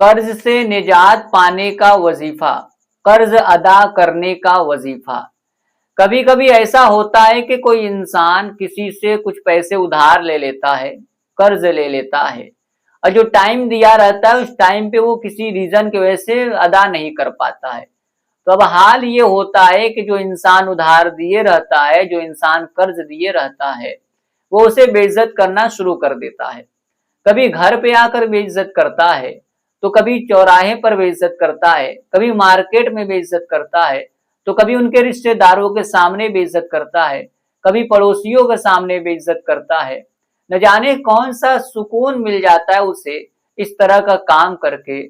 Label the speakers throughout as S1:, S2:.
S1: कर्ज से निजात पाने का वजीफा, कर्ज अदा करने का वजीफा। कभी कभी ऐसा होता है कि कोई इंसान किसी से कुछ पैसे उधार ले लेता है, कर्ज ले लेता है, और जो टाइम दिया रहता है उस टाइम पे वो किसी रीजन की वजह से अदा नहीं कर पाता है। तो अब हाल ये होता है कि जो इंसान उधार दिए रहता है, जो इंसान कर्ज दिए रहता है, वो उसे बेइज्जत करना शुरू कर देता है। कभी घर पे आकर बेइज्जत करता है, तो कभी चौराहे पर बेइज्जत करता है, कभी मार्केट में बेइज्जत करता है, तो कभी उनके रिश्तेदारों के सामने बेइज्जत करता है, कभी पड़ोसियों के सामने बेइज्जत करता है। न जाने कौन सा सुकून मिल जाता है उसे इस तरह का काम करके,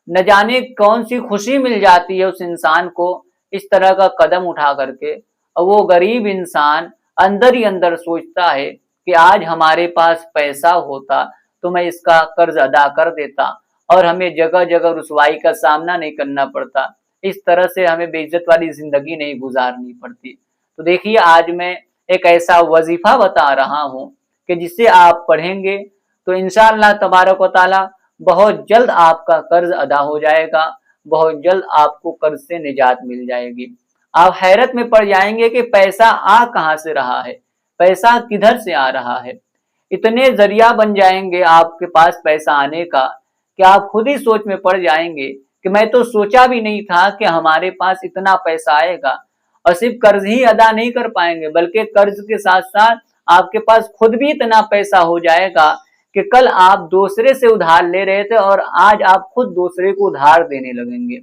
S1: न जाने कौन सी खुशी मिल जाती है उस इंसान को इस तरह का कदम उठा करके। और वो गरीब इंसान अंदर ही अंदर सोचता है कि आज हमारे पास पैसा होता तो मैं इसका कर्ज अदा कर देता और हमें जगह जगह रुसवाई का सामना नहीं करना पड़ता, इस तरह से हमें बेइज्जत वाली जिंदगी नहीं गुजारनी पड़ती। तो देखिए, आज मैं एक ऐसा वजीफा बता रहा हूँ कि जिसे आप पढ़ेंगे तो इंशाअल्लाह तबारक व ताला बहुत जल्द आपका कर्ज अदा हो जाएगा, बहुत जल्द आपको कर्ज से निजात मिल जाएगी। आप हैरत में पड़ जाएंगे कि पैसा आ कहाँ से रहा है, पैसा किधर से आ रहा है। इतने जरिया बन जाएंगे आपके पास पैसा आने का कि आप खुद ही सोच में पड़ जाएंगे कि मैं तो सोचा भी नहीं था कि हमारे पास इतना पैसा आएगा। और सिर्फ कर्ज ही अदा नहीं कर पाएंगे बल्कि कर्ज के साथ साथ आपके पास खुद भी इतना पैसा हो जाएगा कि कल आप दूसरे से उधार ले रहे थे और आज आप खुद दूसरे को उधार देने लगेंगे।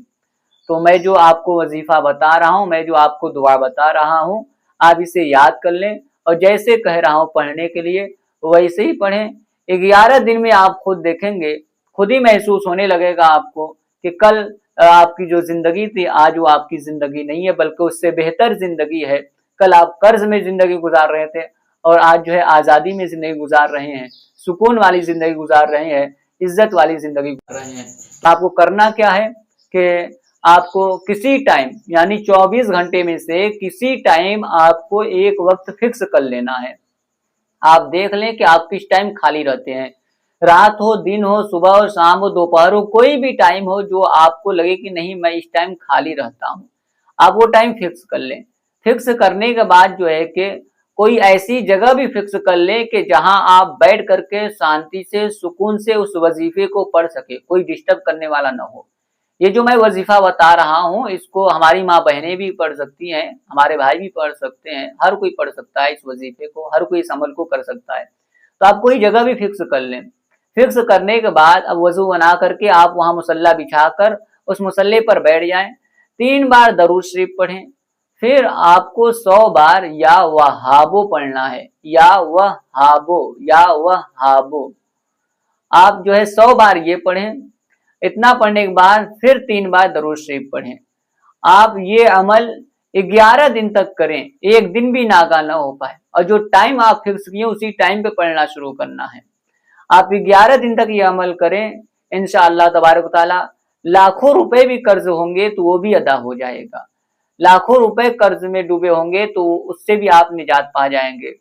S1: तो मैं जो आपको वजीफा बता रहा हूँ, मैं जो आपको दुआ बता रहा हूँ, आप इसे याद कर लें और जैसे कह रहा हूँ पढ़ने के लिए वैसे ही पढ़ें। 11 दिन में आप खुद देखेंगे, खुद ही महसूस होने लगेगा आपको कि कल आपकी जो जिंदगी थी आज वो आपकी जिंदगी नहीं है बल्कि उससे बेहतर जिंदगी है। कल आप कर्ज में जिंदगी गुजार रहे थे और आज जो है आजादी में जिंदगी गुजार रहे हैं, सुकून वाली जिंदगी गुजार रहे हैं, इज्जत वाली जिंदगी गुजार रहे हैं। तो आपको करना क्या है कि आपको किसी टाइम यानी 24 घंटे में से किसी टाइम आपको एक वक्त फिक्स कर लेना है। आप देख लें कि आप किस टाइम खाली रहते हैं, रात हो, दिन हो, सुबह हो, शाम हो, दोपहर हो, कोई भी टाइम हो जो आपको लगे कि नहीं मैं इस टाइम खाली रहता हूँ, आप वो टाइम फिक्स कर लें। फिक्स करने के बाद जो है कि कोई ऐसी जगह भी फिक्स कर लें कि जहां आप बैठ करके शांति से सुकून से उस वजीफे को पढ़ सके, कोई डिस्टर्ब करने वाला ना हो। ये जो मैं वजीफा बता रहा हूँ इसको हमारी माँ बहनें भी पढ़ सकती हैं, हमारे भाई भी पढ़ सकते हैं, हर कोई पढ़ सकता है इस वजीफे को, हर कोई इस अमल को कर सकता है। तो आप कोई जगह भी फिक्स कर लें। फिक्स करने के बाद अब वजू बना करके आप वहां मुसल्ला बिछाकर उस मुसल्ले पर बैठ जाएं, 3 बार दरूद शरीफ पढ़ें, फिर आपको 100 बार या वहाबो पढ़ना है, या वहाबो। आप जो है 100 बार ये पढ़ें। इतना पढ़ने के बाद फिर 3 बार दरूद शरीफ पढ़ें। आप ये अमल 11 दिन तक करें, एक दिन भी नागा ना हो पाए, और जो टाइम आप फिक्स किए उसी टाइम पे पढ़ना शुरू करना है। आप 11 दिन तक ये अमल करें, इंशाअल्लाह तबारक ताला लाखों रुपए भी कर्ज होंगे तो वो भी अदा हो जाएगा। लाखों रुपए कर्ज में डूबे होंगे तो उससे भी आप निजात पा जाएंगे।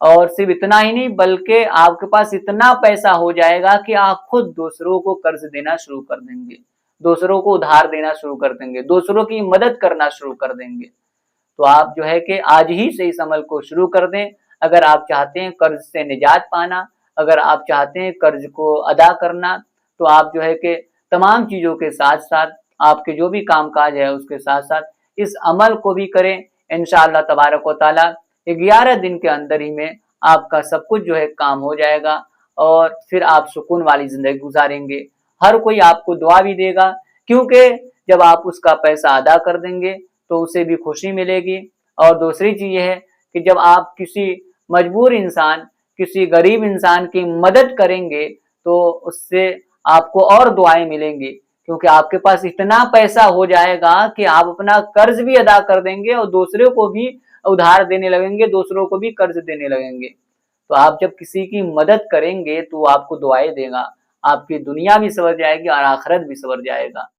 S1: और सिर्फ इतना ही नहीं बल्कि आपके पास इतना पैसा हो जाएगा कि आप खुद दूसरों को कर्ज देना शुरू कर देंगे, दूसरों को उधार देना शुरू कर देंगे, दूसरों की मदद करना शुरू कर देंगे। तो आप जो है कि आज ही से इस अमल को शुरू कर दें। अगर आप चाहते हैं कर्ज से निजात पाना, अगर आप चाहते हैं कर्ज को अदा करना, तो आप जो है कि तमाम चीज़ों के साथ साथ आपके जो भी कामकाज है उसके साथ साथ इस अमल को भी करें। इंशाअल्लाह तबारक व तआला 11 दिन के अंदर ही में आपका सब कुछ जो है काम हो जाएगा और फिर आप सुकून वाली जिंदगी गुजारेंगे। हर कोई आपको दुआ भी देगा, क्योंकि जब आप उसका पैसा अदा कर देंगे तो उसे भी खुशी मिलेगी। और दूसरी चीज ये है कि जब आप किसी मजबूर इंसान, किसी गरीब इंसान की मदद करेंगे तो उससे आपको और दुआएं मिलेंगी, क्योंकि आपके पास इतना पैसा हो जाएगा कि आप अपना कर्ज भी अदा कर देंगे और दूसरे को भी उधार देने लगेंगे, दूसरों को भी कर्ज देने लगेंगे। तो आप जब किसी की मदद करेंगे तो आपको दुआएं देगा, आपकी दुनिया भी संवर जाएगी और आखिरत भी संवर जाएगा।